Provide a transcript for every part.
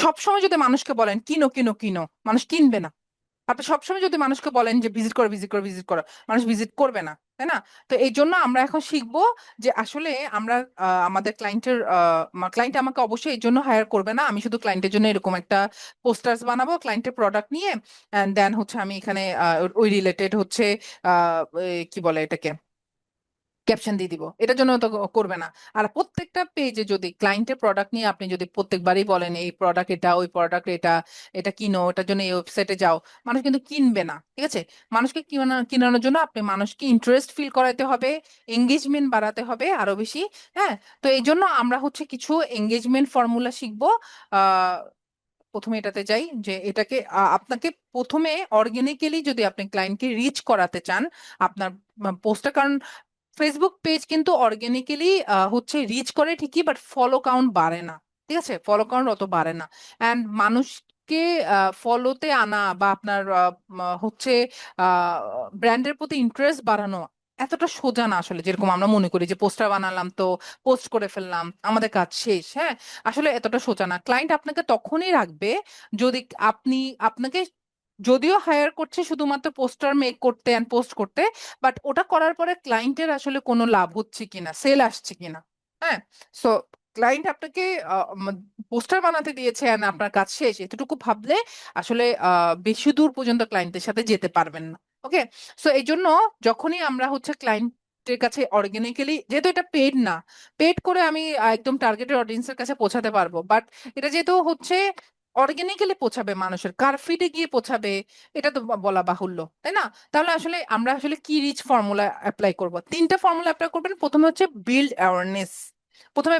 সবসময় যদি মানুষকে বলেন কিনো কিনো কিনো, মানুষ কিনবে না। আপনি সবসময় যদি মানুষকে বলেন যে ভিজিট করো ভিজিট করো ভিজিট করো, মানুষ ভিজিট করবে না, তাই না? তো এই জন্য আমরা এখন শিখবো যে আসলে আমরা আমাদের ক্লায়েন্ট আমাকে অবশ্যই এই জন্য হায়ার করবে না। আমি শুধু ক্লায়েন্টের জন্য এরকম একটা পোস্টার্স বানাবো ক্লায়েন্টের প্রোডাক্ট নিয়ে, এন্ড দেন হচ্ছে আমি এখানে ওই রিলেটেড হচ্ছে কি বলে এটাকে ক্যাপশন দিয়ে দিব, এটার জন্য তো করবে না। আর প্রত্যেকটা পেজে যদি ক্লায়েন্টের প্রোডাক্ট নিয়ে আপনি যদি প্রত্যেকবারই বলেন এই প্রোডাক্ট এটা, ওই প্রোডাক্ট এটা, এটা কিনো, এটার জন্য এই ওয়েবসাইটে যাও, মানুষ কিন্তু কিনবে না। ঠিক আছে? মানুষকে কিনানোর জন্য আপনি মানুষকে ইন্টারেস্ট ফিল করাতে হবে, এঙ্গেজমেন্ট বাড়াতে হবে আরো বেশি। হ্যাঁ, তো এই জন্য আমরা হচ্ছে কিছু এঙ্গেজমেন্ট ফর্মুলা শিখবো। আহ প্রথমে এটাতে যাই যে এটাকে আপনাকে প্রথমে অর্গানিক্যালি যদি আপনি ক্লায়েন্টকে রিচ করাতে চান আপনার পোস্টটা, কারণ ফেসবুক পেজ কিন্তু অর্গানিক্যালি হচ্ছে রিচ করে ঠিকই, বাট ফলো কাউন্ট বাড়ে না। ঠিক আছে? ফলো কাউন্ট অত বাড়ে না। অ্যান্ড মানুষকে ফলোতে আনা বা আপনার হচ্ছে ব্র্যান্ডের প্রতি ইন্টারেস্ট বাড়ানো এতটা সোজা না আসলে, যেরকম আমরা মনে করি যে পোস্টার বানালাম তো পোস্ট করে ফেললাম আমাদের কাজ শেষ। হ্যাঁ, আসলে এতটা সোজা না। ক্লায়েন্ট আপনাকে তখনই রাখবে যদি আপনি, আপনাকে যদিও হায়ার করছে শুধুমাত্র পোস্টার মেক করতে এন্ড পোস্ট করতে, বাট ওটা করার পরে ক্লায়েন্টের আসলে কোনো লাভ হচ্ছে কিনা, সেল আসছে কিনা। হ্যাঁ, সো ক্লায়েন্ট আপনাকে পোস্টার বানাতে দিয়েছে and আপনার কাজ শেষ, এতটুকু ভাবলে আসলে বেশি দূর পর্যন্ত ক্লায়েন্টের সাথে যেতে পারবেন না। ওকে, সো এই জন্য যখনই আমরা হচ্ছে ক্লায়েন্টের কাছে অর্গানিক্যালি, যেহেতু এটা পেড না, পেড করে আমি একদম টার্গেটেড অডিয়েন্সের কাছে পৌঁছাতে পারবো, বাট এটা যেহেতু হচ্ছে অর্গানিক্যালি পৌঁছাবে, মানুষের কার ফিডে গিয়ে পৌঁছাবে, এটা তো বলা বাহুল্য, তাই না? তাহলে আসলে আমরা আসলে কি রিচ ফর্মুলা অ্যাপ্লাই করব? তিনটা ফর্মুলা অ্যাপ্লাই করবেন। প্রথমে হচ্ছে বিল্ড অ্যাওয়ারনেস। প্রথমে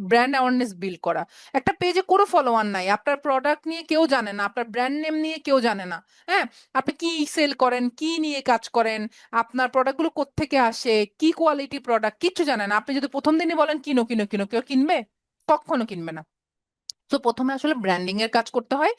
ব্র্যান্ড অ্যাওয়ারনেস বিল্ড করা। একটা পেজে কোনো ফলোয়ার নাই, আপনার প্রোডাক্ট নিয়ে কেউ জানে না, আপনার ব্র্যান্ড নেম নিয়ে কেউ জানে না। হ্যাঁ, আপনি কি সেল করেন, কি নিয়ে কাজ করেন, আপনার প্রোডাক্টগুলো কোত্থেকে আসে, কি কোয়ালিটি প্রোডাক্ট, কিচ্ছু জানে না। আপনি যদি প্রথম দিনই বলেন কিনো কিনো কিনো, কেউ কিনবে? কখনো কিনবে না। তো প্রথমে আসলে ব্র্যান্ডিং এর কাজ করতে হয়,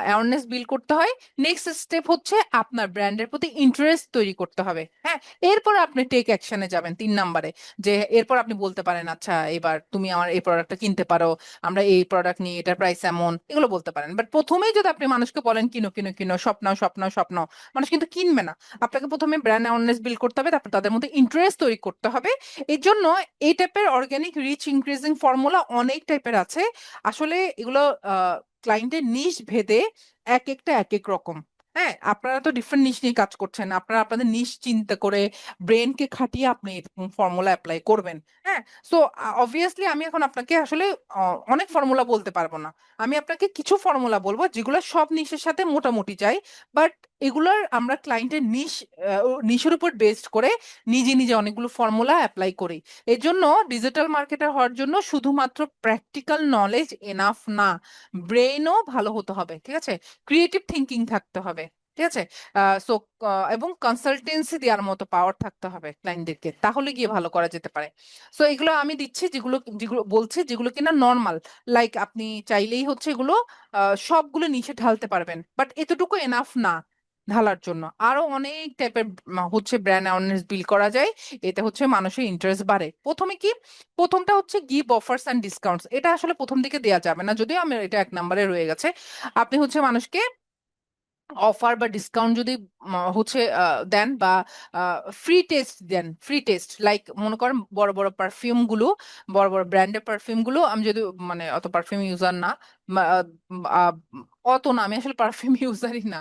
অ্যাওয়ারনেস বিল্ড করতে হয়। নেক্সট স্টেপ হচ্ছে আপনার ব্র্যান্ডের প্রতি ইন্টারেস্ট তৈরি করতে হবে। হ্যাঁ, এরপর আপনি টেক অ্যাকশনে যাবেন 3 নম্বরে, যে এরপর আপনি বলতে পারেন আচ্ছা এবার তুমি আমার এই প্রোডাক্টটা কিনতে পারো, আমরা এই প্রোডাক্ট নিয়ে, এটার প্রাইস এমন, এগুলো বলতে পারেন। বাট প্রথমেই যদি আপনি মানুষকে বলেন কিনো কিনো কিনো, স্বপ্নাও স্বপ্নাও স্বপ্নাও, মানুষ কিন্তু কিনবে না। আপনাকে প্রথমে ব্র্যান্ড অ্যাওয়ারনেস বিল্ড করতে হবে, তারপর তাদের মধ্যে ইন্টারেস্ট তৈরি করতে হবে। এই জন্য এই টাইপের অর্গানিক রিচ ইনক্রিজিং ফর্মুলা অনেক টাইপের আছে। আসলে এগুলো ক্লায়েন্টের নিশ ভেদে এক একটা এক এক রকম। হ্যাঁ, আপনারা তো ডিফারেন্ট নিশ নিয়ে কাজ করছেন, আপনারা আপনাদের নিশ চিন্তা করে ব্রেনকে খাটিয়ে আপনি এরকম ফর্মুলা অ্যাপ্লাই করবেন। হ্যাঁ, সো অবভিয়াসলি আমি এখন আপনাকে আসলে অনেক ফর্মুলা বলতে পারবো না। আমি আপনাকে কিছু ফর্মুলা বলবো যেগুলো সব নিশের সাথে মোটামুটি যায়, বাট এগুলোর আমরা ক্লায়েন্টের নিশের উপর বেসড করে নিজে নিজে অনেকগুলো ফর্মুলা অ্যাপ্লাই করি। এর জন্য ডিজিটাল মার্কেটার হওয়ার জন্য শুধুমাত্র প্র্যাকটিক্যাল নলেজ এনাফ না, ব্রেইনও ভালো হতে হবে। ঠিক আছে? ক্রিয়েটিভ থিঙ্কিং থাকতে হবে। ঠিক আছে? সো এবং কনসালটেন্সি দেওয়ার মতো পাওয়ার থাকতে হবে ক্লায়েন্টদেরকে, তাহলে গিয়ে ভালো করা যেতে পারে। সো এগুলো আমি দিচ্ছি, যেগুলো যেগুলো বলছি, যেগুলো কিনা নর্মাল, লাইক আপনি চাইলেই হচ্ছে এগুলো সবগুলো নিচে ঢালতে পারবেন, বাট এতটুকু এনাফ না ঢালার জন্য। আরো অনেক টাইপের হচ্ছে ব্র্যান্ড অ্যাওয়ারনেস বিল্ড করা যায়, এতে হচ্ছে মানুষের ইন্টারেস্ট বাড়ে। প্রথমে কি, প্রথমটা হচ্ছে গিভ অফার্স এন্ড ডিসকাউন্টস। এটা আসলে প্রথম দিকে দেওয়া যাবে না, যদিও আমার এটা 1 নম্বরে রয়ে গেছে। আপনি হচ্ছে মানুষকে অফার বা ডিসকাউন্ট যদি হচ্ছে দেন, বা ফ্রি টেস্ট দেন, ফ্রি টেস্ট, লাইক মনে করেন বড় বড় পারফিউম গুলো, বড় বড় ব্র্যান্ডের পারফিউম গুলো, আমি যদি মানে অত পারফিউম ইউজার না, বা, আহ, অত না, আমি আসলে পারফিউম ইউজারই না।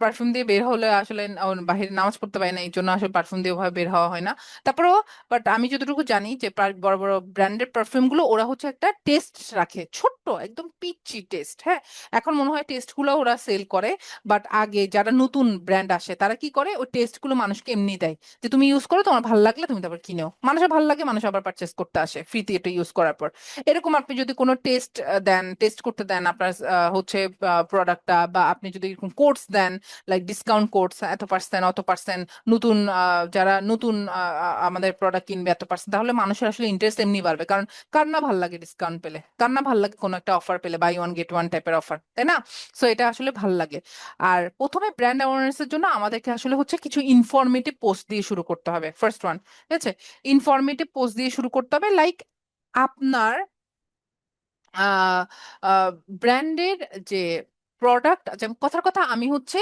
পারফিউম দিয়ে বের হলে আসলে বাহিরে নামাজ পড়তে পারি না, এই জন্য আসলে পারফিউম দিয়ে ওভাবে বের হওয়া হয় না। তারপরেও বাট আমি যতটুকু জানি যে বড় বড় ব্র্যান্ডের পারফিউম গুলো ওরা হচ্ছে একটা টেস্ট রাখে, ছোট্ট একদম পিচ্চি টেস্ট। হ্যাঁ, এখন মনে হয় টেস্ট গুলো ওরা সেল করে, বাট আগে যারা নতুন ব্র্যান্ড আসে তারা কি করে, ওই টেস্ট গুলো মানুষকে এমনি দেয়, যে তুমি ইউজ করো, তোমার ভালো লাগলে তুমি তারপর কিনেও। মানুষের ভালো লাগে, মানুষ আবার পারচেস করতে আসে ফ্রিতে এটা ইউজ করার পর। এরকম আপনি যদি কোনো টেস্ট দেন, টেস্ট করতে দেন আপনার হচ্ছে প্রোডাক্টটা, বা আপনি যদি এরকম কোর্স দেন, লাইক ডিসকাউন্ট কোর্স, এত% অত%, নতুন যারা নতুন আমাদের প্রোডাক্ট কিনবে এত%, তাহলে মানুষের আসলে ইন্টারেস্ট এমনি বাড়বে। কারণ কার না ভাল লাগে ডিসকাউন্ট পেলে, কার না ভাল লাগে কোনো একটা অফার পেলে, বাই ওয়ান গেট ওয়ান টাইপের অফার, তাই না? সো এটা আসলে ভাল লাগে। আর প্রথমে ব্র্যান্ড অ্যাওয়ারনেস এর জন্য আমাদেরকে আসলে হচ্ছে কিছু ইনফরমেটিভ পোস্ট দিয়ে শুরু করতে হবে, ফার্স্ট ওয়ান। ঠিক আছে? ইনফরমেটিভ পোস্ট দিয়ে শুরু করতে হবে, লাইক আপনার ব্র্যান্ডের যে প্রোডাক্ট, যেমন কথার কথা আমি হচ্ছে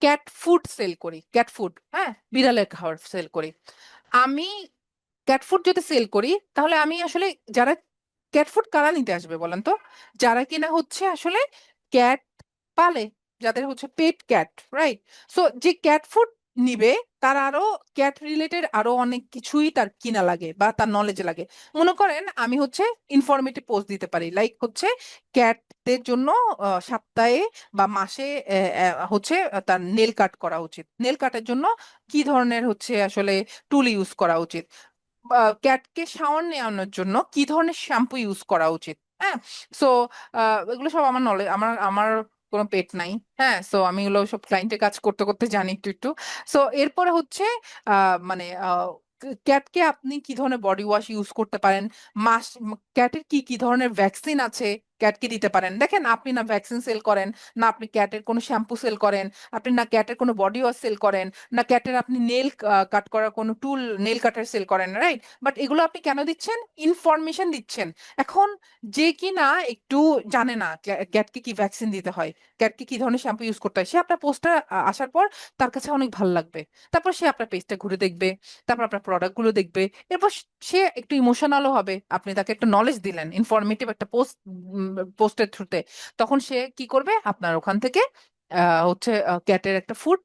ক্যাট ফুড সেল করি, ক্যাট ফুড, হ্যাঁ, বিড়ালের খাবার সেল করি। আমি ক্যাট ফুড যদি সেল করি, তাহলে আমি আসলে, যারা ক্যাট ফুড কারা নিতে আসবে বলেন তো? যারা কিনা হচ্ছে আসলে ক্যাট পালে, যাদের হচ্ছে পেট ক্যাট, রাইট? সো যে ক্যাট ফুড নিবে, তার আরো ক্যাট রিলেটেড আরো অনেক কিছুই তার কিনা লাগে বা তার নলেজ লাগে। মনে করেন আমি হচ্ছে ইনফরমেটিভ পোস্ট দিতে পারি, লাইক হচ্ছে ক্যাটদের জন্য সপ্তাহে বা মাসে হচ্ছে তার নেল কাট করা উচিত, নেল কাটের জন্য কি ধরনের হচ্ছে আসলে টুল ইউজ করা উচিত, ক্যাটকে শাওয়ার নেওয়ানোর জন্য কি ধরনের শ্যাম্পু ইউজ করা উচিত। হ্যাঁ, সো এগুলো সব আমার নলেজ, আমার আমার কোনো পেট নাই। হ্যাঁ, সো আমি এগুলো সব ক্লায়েন্টের কাজ করতে করতে জানি একটু একটু। সো এরপরে হচ্ছে মানে ক্যাটকে আপনি কি ধরনের বডি ওয়াশ ইউজ করতে পারেন, মাস ক্যাটের কি কি ধরনের ভ্যাকসিন আছে ক্যাটকে দিতে পারেন। দেখেন, আপনি না ভ্যাকসিন সেল করেন, না আপনি ক্যাটের কোনো শ্যাম্পু সেল করেন, আপনি না ক্যাটের কোনো বডি ওয়াশ সেল করেন, না ক্যাটের আপনি নেল কাট করার কোনো টুল, নেল কাটার সেল করেন, রাইট? বাট এগুলো আপনি কেন দিচ্ছেন? ইনফরমেশন দিচ্ছেন। এখন যে কি না একটু জানে না ক্যাটকে কি ভ্যাকসিন দিতে হয়, ক্যাটকে কি ধরনের শ্যাম্পু ইউজ করতে হয়, সে আপনার পোস্টটা আসার পর তার কাছে অনেক ভালো লাগবে। তারপর সে আপনার পেজটা ঘুরে দেখবে, তারপর আপনার প্রোডাক্ট গুলো দেখবে। এরপর সে একটু ইমোশনালও হবে, আপনি তাকে একটা নলেজ দিলেন ইনফরমেটিভ একটা পোস্টের থ্রুতে। তখন সে কি করবে? আপনার ওখান থেকে হচ্ছে ক্যাটের একটা ফুড,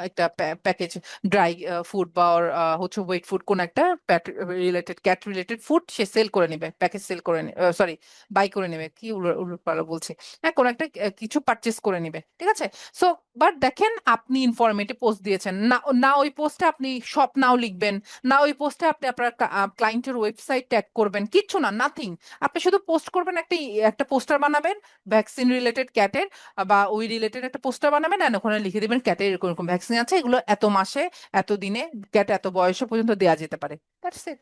একটা প্যাকেজ, ড্রাই ফুড বা ওর, হচ্ছে ওয়েট ফুড, কোন একটা প্যাট রিলেটেড, ক্যাট রিলেটেড ফুড সে সেল করে নেবে, প্যাকেজ সেল করে, সরি, বাই করে নেবে, কি উল্টোপাল্টা বলছি, হ্যাঁ, কোন একটা কিছু পারচেস করে নেবে, ঠিক আছে? সো বাট দেখেন, আপনি ইনফরমেটিভ পোস্ট দিয়েছেন না, না ওই পোস্টে আপনি শপ নাও লিখবেন, না ওই পোস্টে আপনি আপনার ক্লায়েন্টের ওয়েবসাইট ট্যাগ করবেন, কিচ্ছু না, নাথিং। আপনি শুধু পোস্ট করবেন, একটা একটা পোস্টার বানাবেন ভ্যাকসিন রিলেটেড ক্যাটের, বা ওই রিলেটেড একটা পোস্টার বানাবেন, আর ওখানে লিখে দিবেন ক্যাটের এরকম এরকম ভ্যাকসিন আছে, এগুলো এত মাসে, এত দিনে, ক্যাট এত বয়স পর্যন্ত দেওয়া যেতে পারে। That's it.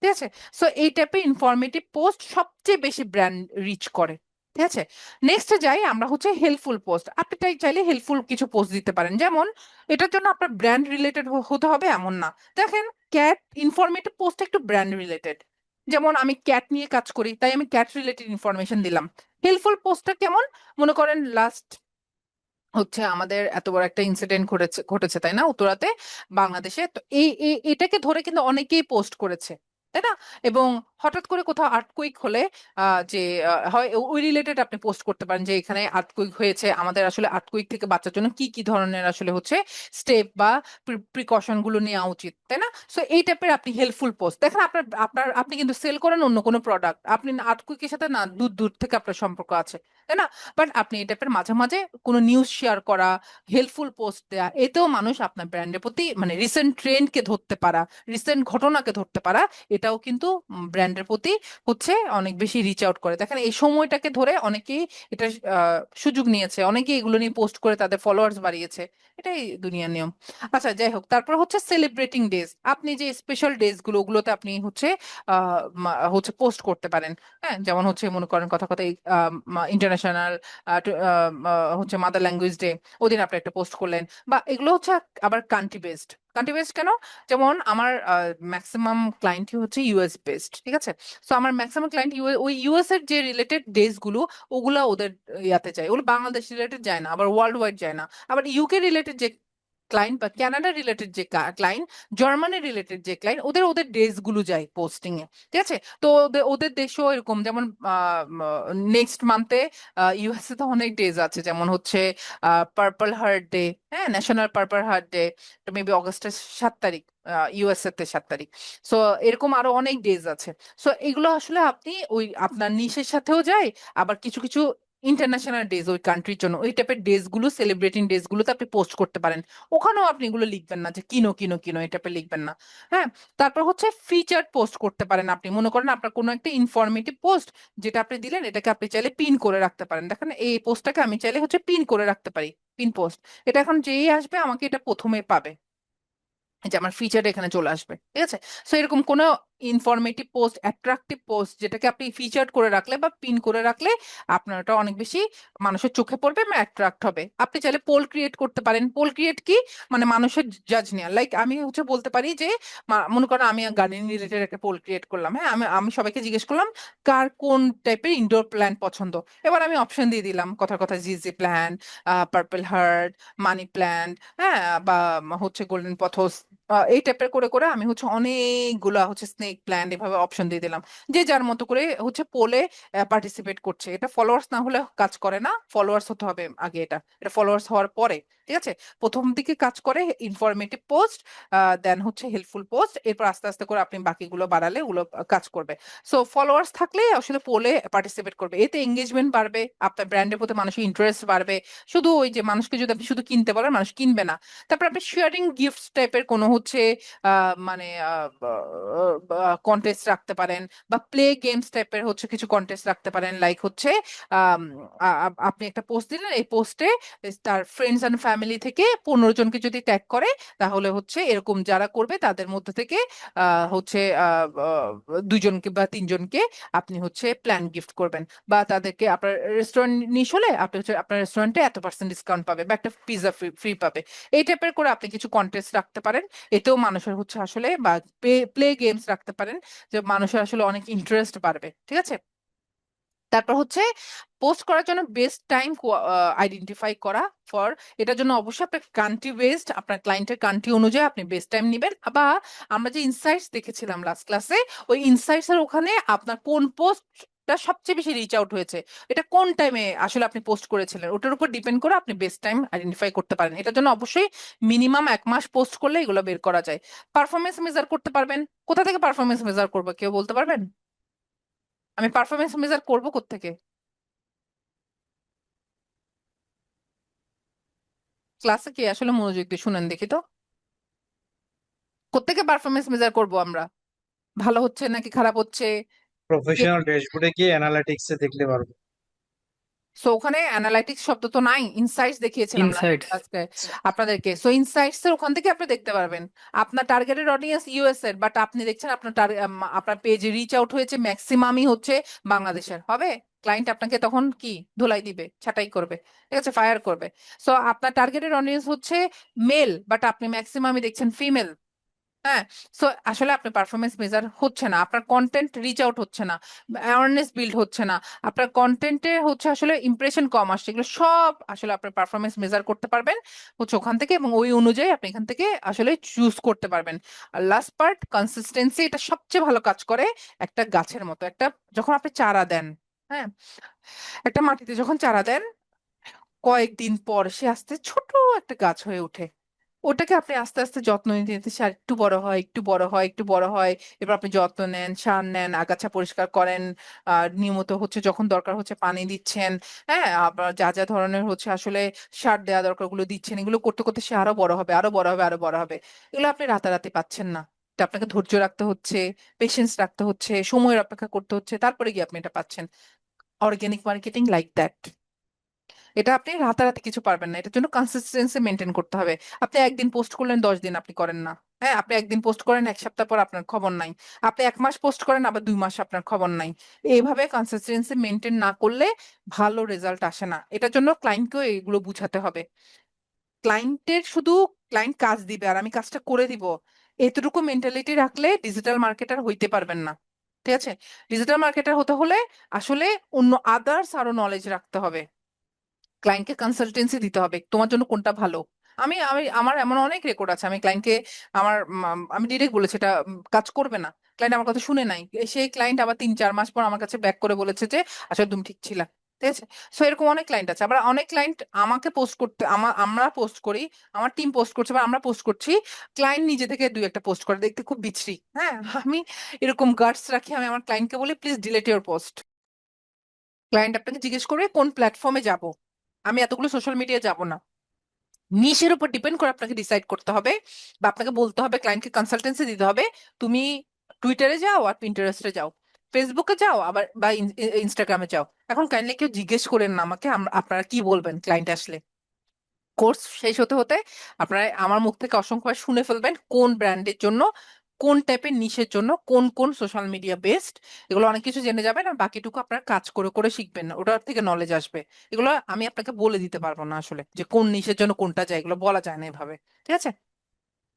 ঠিক আছে? সো এই টাইপের ইনফরমেটিভ পোস্ট সবচেয়ে বেশি ব্র্যান্ড রিচ করে। ঠিক আছে, নেক্সটে যাই আমরা হচ্ছে হেল্পফুল পোস্ট। আপনি চাইলে হেল্পফুল কিছু পোস্ট দিতে পারেন, যেমন এটার জন্য আপনার ব্র্যান্ড রিলেটেড হতে হবে এমন না। দেখেন, ক্যাট ইনফরমেটিভ পোস্ট একটু ব্র্যান্ড রিলেটেড, যেমন আমি ক্যাট নিয়ে কাজ করি, তাই আমি ক্যাট রিলেটেড ইনফরমেশন দিলাম। হেল্পফুল পোস্টটা কেমন? মনে করেন লাস্ট হচ্ছে আমাদের এত বড় একটা ইনসিডেন্ট ঘটেছে ঘটেছে, তাই না, উত্তরাতে, বাংলাদেশে। তো এটাকে ধরে কিন্তু অনেকেই পোস্ট করেছে, তাই না? এবং হঠাৎ করে কোথাও আর্থকুইক হলে যে হয় ওই রিলেটেড আপনি পোস্ট করতে পারেন, যে এখানে আর্থকুইক হয়েছে, আমাদের আসলে আর্থকুইক থেকে বাঁচার জন্য কি কি ধরনের আসলে হচ্ছে স্টেপ বা প্রিকশন গুলো নেওয়া উচিত, তাই না? সো এই টাইপের আপনি হেল্পফুল পোস্ট দেখেন, আপনার আপনার আপনি কিন্তু সেল করেন অন্য কোনো প্রোডাক্ট, আপনি আর্থকুইকের সাথে না দূর দূর থেকে আপনার সম্পর্ক আছে, তাই না? বাট আপনি এই টাইপের মাঝে মাঝে কোনো নিউজ শেয়ার করা, হেল্পফুল পোস্ট দেয়া, এতেও মানুষ আপনার ব্র্যান্ডের প্রতি, মানে রিসেন্ট ট্রেন্ডকে ধরতে পারা, রিসেন্ট ঘটনাকে ধরতে পারা, এটাও কিন্তু ব্র্যান্ডের প্রতি হচ্ছে অনেক বেশি রিচ আউট করে। দেখেন, এই সময়টাকে ধরে অনেকেই এটা সুযোগ নিয়েছে, অনেকেই এগুলো নিয়ে পোস্ট করে তাদের ফলোয়ার্স বাড়িয়েছে। এটাই দুনিয়ার নিয়ম। আচ্ছা, যাই হোক, তারপর হচ্ছে সেলিব্রেটিং ডেজ। আপনি যে স্পেশাল ডেজ গুলো, ওগুলোতে আপনি হচ্ছে হচ্ছে পোস্ট করতে পারেন। হ্যাঁ, যেমন হচ্ছে মনে করেন কথা কথা ইন্টারন্যাশনাল হচ্ছে মাদার ল্যাঙ্গুয়েজ ডে, ওদিন আপনি একটা পোস্ট করলেন। বা এগুলো হচ্ছে আবার কান্ট্রি বেসড। কান্ট্রি বেসড কেন? যেমন আমার ম্যাক্সিমাম ক্লায়েন্টই হচ্ছে ইউএস বেসড, ঠিক আছে? সো আমার ম্যাক্সিমাম ক্লায়েন্ট ওই ইউএস এর যে রিলেটেড ডেজ গুলো, ওগুলা ওদের ইয়াতে যায়, ওগুলো বাংলাদেশ রিলেটেড যায় না, আবার ওয়ার্ল্ড ওয়াইড যায় না। আবার ইউকে রিলেটেড যে ক্লায়েন্ট, বা কানাডা রিলেটেড যে ক্লায়েন্ট, জার্মানি রিলেটেড যে ক্লায়েন্ট, ওদের ওদের ডেজ গুলো যায় পোস্টিং এ, ঠিক আছে? তো ওদের ওদের দেশও এরকম, যেমন নেক্সট মান্থে ইউএসএ তো অনেক ডেজ আছে, যেমন হচ্ছে পার্পল হার্ট ডে, হ্যাঁ, national purple heart day, maybe অগস্টের 7 তারিখ, ইউএসএ তে 7 তারিখ। সো এরকম আরো অনেক ডেজ আছে। সো এগুলো আসলে আপনি ওই আপনার নিশের সাথেও যায়, আবার কিছু কিছু ইন্টারন্যাশনাল ডেজ ওই কান্ট্রির জন্য, ওই টাইপের ডেজ গুলো, সেলিব্রেটিং ডেজ গুলোতে আপনি পোস্ট করতে পারেন। ওখানেও আপনি এগুলো লিখবেন না যে কিনো কিনো কিনো, এই টাইপের লিখবেন না। হ্যাঁ, তারপর হচ্ছে ফিচার পোস্ট করতে পারেন। আপনি মনে করেন আপনার কোনো একটা ইনফরমেটিভ পোস্ট যেটা আপনি দিলেন, এটাকে আপনি চাইলে পিন করে রাখতে পারেন। দেখেন, এই পোস্টটাকে আমি চাইলে হচ্ছে পিন করে রাখতে পারি, পিন পোস্ট। এটা এখন যেই আসবে আমাকে এটা প্রথমে পাবে, এই যে আমার ফিচার এখানে চলে আসবে, ঠিক আছে? সো এরকম কোনো ইনফরমেটিভ পোস্ট, অ্যাট্রাকটিভ পোস্ট, যেটাকে আপনি ফিচার্ড করে রাখলে বা পিন করে রাখলে আপনার ওটা অনেক বেশি মানুষের চোখে পড়বে বা অ্যাট্রাক্ট হবে। আপনি চাইলে পোল ক্রিয়েট করতে পারেন। পোল ক্রিয়েট কি মানে মানুষের জাজ নেওয়া, লাইক আমি বলতে পারি যে মনে করেন আমি গার্ডেনিং রিলেটেড একটা পোল ক্রিয়েট করলাম, হ্যাঁ, আমি আমি সবাইকে জিজ্ঞেস করলাম কার কোন টাইপের ইনডোর প্ল্যান্ট পছন্দ। এবার আমি অপশন দিয়ে দিলাম কথার কথা জিজি plant, purple heart, money plant, হ্যাঁ, বা গোল্ডেন পথস, এই টাইপের করে করে আমি অনেকগুলা স্নেক প্ল্যান্ট এভাবে অপশন দিয়ে দিলাম। যে যার মতো করে পোলে পার্টিসিপেট করছে। এটা ফলোয়ার্স না হলে কাজ করে না, ফলোয়ার্স হতে হবে আগে, এটা ফলোয়ার্স হওয়ার পরে, ঠিক আছে। প্রথম দিকে কাজ করে ইনফরমেটিভ পোস্ট, দেন হেল্পফুল পোস্ট, এরপর আস্তে আস্তে করে আপনি বাকিগুলো বাড়ালে ওগুলো কাজ করবে। সো ফলোয়ার্স থাকলে আসলে পোলে পার্টিসিপেট করবে, এতে এঙ্গেজমেন্ট বাড়বে, আপনার ব্র্যান্ডের প্রতি মানুষের ইন্টারেস্ট বাড়বে। শুধু ওই যে মানুষকে যদি আপনি শুধু কিনতে বলেন, মানুষ কিনবে না। তারপর আপনি শেয়ারিং গিফট টাইপের কোনো মানে কন্টেস্ট রাখতে পারেন, বা প্লে গেমস টাইপের কিছু কন্টেস্ট রাখতে পারেন। লাইক আম, আপনি একটা পোস্ট দিলেন, এই পোস্টে তার ফ্রেন্ডস এন্ড ফ্যামিলি থেকে 15 জনকে যদি ট্যাগ করে, তাহলে এরকম যারা করবে তাদের মধ্যে থেকে 2 জনকে বা 3 জনকে আপনি প্ল্যান গিফট করবেন, বা তাদেরকে আপনার রেস্টুরেন্ট নিশ হলে আপনি আপনার রেস্টুরেন্টে এত% ডিসকাউন্ট পাবে বা একটা পিৎজা ফ্রি পাবে। এই টাইপের করে আপনি কিছু কন্টেস্ট রাখতে পারেন। এতেও মানুষের আসলে, বা প্লে গেমস রাখতে পারেন, যে মানুষের আসলে অনেক ইন্টারেস্ট বাড়বে, ঠিক আছে। তারপর পোস্ট করার জন্য বেস্ট টাইম আইডেন্টিফাই করা ফর, এটার জন্য অবশ্যই আপনার কান্ট্রি বেসড, আপনার ক্লায়েন্টের কান্ট্রি অনুযায়ী আপনি বেস্ট টাইম নেবেন। বা আমরা যে ইনসাইটস দেখেছিলাম লাস্ট ক্লাসে, ওই ইনসাইটস এর ওখানে আপনার কোন পোস্টটা সবচেয়ে বেশি রিচ আউট হয়েছে, এটা কোন টাইমে আসলে আপনি পোস্ট করেছিলেন, ওটার উপর ডিপেন্ড করে আপনি বেস্ট টাইম আইডেন্টিফাই করতে পারেন। এটার জন্য অবশ্যই মিনিমাম 1 মাস পোস্ট করলে এগুলো বের করা যায়। পারফরমেন্স মেজার করতে পারবেন। কোথা থেকে পারফরমেন্স মেজার করবো কেউ বলতে পারবেন? আমি পারফরমেন্স মেজার করবো কোত্থেকে? ক্লাসে কি আসলে মনোযোগ দিয়ে শুনেন দেখি তো, কোত্থেকে পারফরমেন্স মেজার করব আমরা? ভালো হচ্ছে নাকি খারাপ হচ্ছে? প্রফেশনাল ড্যাশবোর্ডে গিয়ে অ্যানালিটিক্সে দেখতে পারবো। সো ওখানে অ্যানালাইটিক্স শব্দ তো নাই, ইনসাইটস দেখিয়েছিলাম ইনসাইটস। আজকে আপনাদেরকে। সো ইনসাইটস এর ওখান থেকে আপনি দেখতে পারবেন আপনার টার্গেটেড অডিয়েন্স ইউএস এর, বাট আপনি দেখছেন আপনার আপনার পেজে রিচ আউট হয়েছে ম্যাক্সিমামই বাংলাদেশের হবে। ক্লায়েন্ট আপনাকে তখন কি ধুলাই দিবে, ছাঁটাই করবে, ঠিক আছে, ফায়ার করবে। সো আপনার টার্গেটেড অডিয়েন্স মেল, বাট আপনি ম্যাক্সিমামই দেখছেন ফিমেল। হ্যাঁ। সো আসলে আপনার পারফরমেন্স মেজার হচ্ছে না, আপনার কন্টেন্ট রিচ আউট হচ্ছে না, অ্যাওয়ারনেস বিল্ড হচ্ছে না, আপনার কন্টেন্টে আসলে ইমপ্রেশন কম আসছে। এগুলো সব আসলে আপনার পারফরমেন্স মেজার করতে পারবেন ওখান থেকে, এবং ওই অনুযায়ী আপনি এখান থেকে আসলে চুজ করতে পারবেন। আর লাস্ট পার্ট কনসিস্টেন্সি, এটা সবচেয়ে ভালো কাজ করে। একটা গাছের মতো, যখন আপনি চারা দেন, হ্যাঁ, একটা মাটিতে যখন চারা দেন, কয়েকদিন পর সে আস্তে ছোট একটা গাছ হয়ে ওঠে। ওটাকে আপনি আস্তে আস্তে যত্ন নিতে নিতে সে আর একটু বড় হয়, একটু বড় হয়, একটু বড় হয়। এবার আপনি যত্ন নেন, সার নেন, আগাছা পরিষ্কার করেন, নিয়মিত যখন দরকার পানি দিচ্ছেন, হ্যাঁ, আবার যা যা ধরনের আসলে সার দেওয়া দরকার ওগুলো দিচ্ছেন। এগুলো করতে করতে সে আরো বড় হবে, আরো বড় হবে, আরো বড় হবে। এগুলো আপনি রাতারাতি পাচ্ছেন না, এটা আপনাকে ধৈর্য রাখতে হচ্ছে, পেশেন্স রাখতে হচ্ছে, সময়ের অপেক্ষা করতে হচ্ছে, তারপরে গিয়ে আপনি এটা পাচ্ছেন। Organic marketing like that. এটা আপনি রাতারাতি কিছু পারবেন না, এটার জন্য কনসিস্টেন্সি মেনটেন করতে হবে। আপনি একদিন পোস্ট করলেন, 10 দিন আপনি করেন না। হ্যাঁ, আপনি একদিন পোস্ট করেন, 1 সপ্তাহ পর আপনার খবর নাই। আপনি 1 মাস পোস্ট করেন, আবার 2 মাস আপনার খবর নাই। এইভাবে কনসিস্টেন্সি মেনটেন না করলে ভালো রেজাল্ট আসে না। এটার জন্য ক্লায়েন্টকেও এগুলো বুঝাতে হবে। ক্লায়েন্টের শুধু ক্লায়েন্ট কাজ দিবে আর আমি কাজটা করে দিব, এতটুকু মেন্টালিটি রাখলে ডিজিটাল মার্কেটার হইতে পারবেন না, ঠিক আছে। ডিজিটাল মার্কেটার হতে হলে আসলে অন্য আদার্স আরো নলেজ রাখতে হবে। ক্লায়েন্টকে কনসালটেন্সি দিতে হবে তোমার জন্য কোনটা ভালো। আমি আমি আমার এমন অনেক রেকর্ড আছে, আমি ক্লায়েন্টকে আমি ডিরেক্ট বলেছি এটা কাজ করবে না, ক্লায়েন্ট আমার কথা শুনে নাই, সেই ক্লায়েন্ট আবার 3-4 মাস পর আমার কাছে ব্যাক করে বলেছে যে আসলে তুমি ঠিক ছিল, ঠিক আছে। সো এরকম অনেক ক্লায়েন্ট আছে। আবার অনেক ক্লায়েন্ট আমাকে পোস্ট করতে, আমরা পোস্ট করি, আমার টিম পোস্ট করছে বা আমরা পোস্ট করছি, ক্লায়েন্ট নিজে থেকে 2-1টা পোস্ট করে, দেখতে খুব বিশ্রী। হ্যাঁ, আমি এরকম গার্ডস রাখি, আমি আমার ক্লায়েন্টকে বলি please delete your post. Client আপনাকে জিজ্ঞেস করবে কোন প্ল্যাটফর্মে যাব, আমি এতগুলো সোশ্যাল মিডিয়া যাব না। নিশের উপর ডিপেন্ড করে আপনাকে ডিসাইড করতে হবে, বা আপনাকে বলতে হবে, ক্লায়েন্টকে কনসালটেন্সি দিতে হবে, তুমি টুইটারে যাও আর পিন্টারেস্টে যাও, ফেসবুকে যাও আবার বা ইনস্টাগ্রামে যাও। এখন কাইন্ডলি কেউ জিজ্ঞেস করেন না আমাকে আপনারা কি বলবেন ক্লায়েন্ট আসলে। কোর্স শেষ হতে হতে আপনারা আমার মুখ থেকে অসংখ্যবার শুনে ফেলবেন কোন ব্র্যান্ডের জন্য কোন টাইপের নিশের জন্য কোন কোন সোশ্যাল মিডিয়া বেস্ট, এগুলো অনেক কিছু জেনে যাবেন, আর বাকিটুকু আপনার কাজ করে করে শিখবেন, ওটার থেকে নলেজ আসবে। এগুলো আমি আপনাকে বলে দিতে পারবো না আসলে, যে কোন নিশের জন্য কোনটা যায়, এগুলো বলা যায় না এভাবে। ঠিক আছে,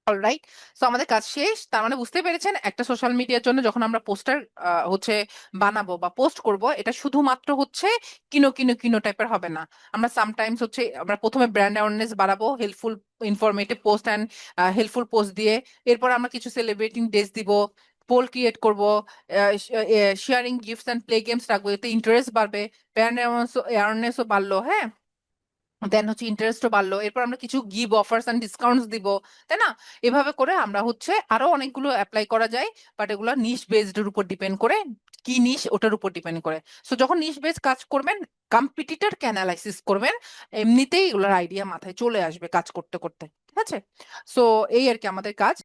অলরাইট। সো আমাদের কাজ শেষ। তার মানে বুঝতে পেরেছেন, একটা সোশ্যাল মিডিয়ার জন্য যখন আমরা পোস্টার হচ্ছে বানাবো বা পোস্ট করব, এটা শুধুমাত্র হচ্ছে কিনো কিনো কিনো টাইপের হবে না। আমরা সামটাইমস হচ্ছে আমরা প্রথমে ব্র্যান্ড অ্যাওয়ারনেস বাড়াবো, helpful informative post and helpful post দিয়ে। এরপর আমরা কিছু সেলিব্রেটিং ডেজ দিব, পোল ক্রিয়েট করব, sharing gifts and play games রাখবো, এতে ইন্টারেস্ট বাড়বে, ব্র্যান্ড অ্যাওয়ারনেসও বাড়লো। হ্যাঁ, দেন হচ্ছে ইন্টারেস্টও বাড়লো। এরপর আমরা কিছু গিভ অফার্স এন্ড ডিসকাউন্টস দিব, তাই না? এভাবে করে আমরা হচ্ছে আরো অনেকগুলো অ্যাপ্লাই করা যায়, বাট এগুলো নিশ বেসড এর উপর ডিপেন্ড করে, কি নিশ ওটার উপর ডিপেন্ড করে। সো যখন নিশ বেস কাজ করবেন, কম্পিটিটর কে অ্যানালাইসিস করবেন, এমনিতেই এগুলোর আইডিয়া মাথায় চলে আসবে কাজ করতে করতে। ঠিক আছে, সো এই আর কি আমাদের কাজ।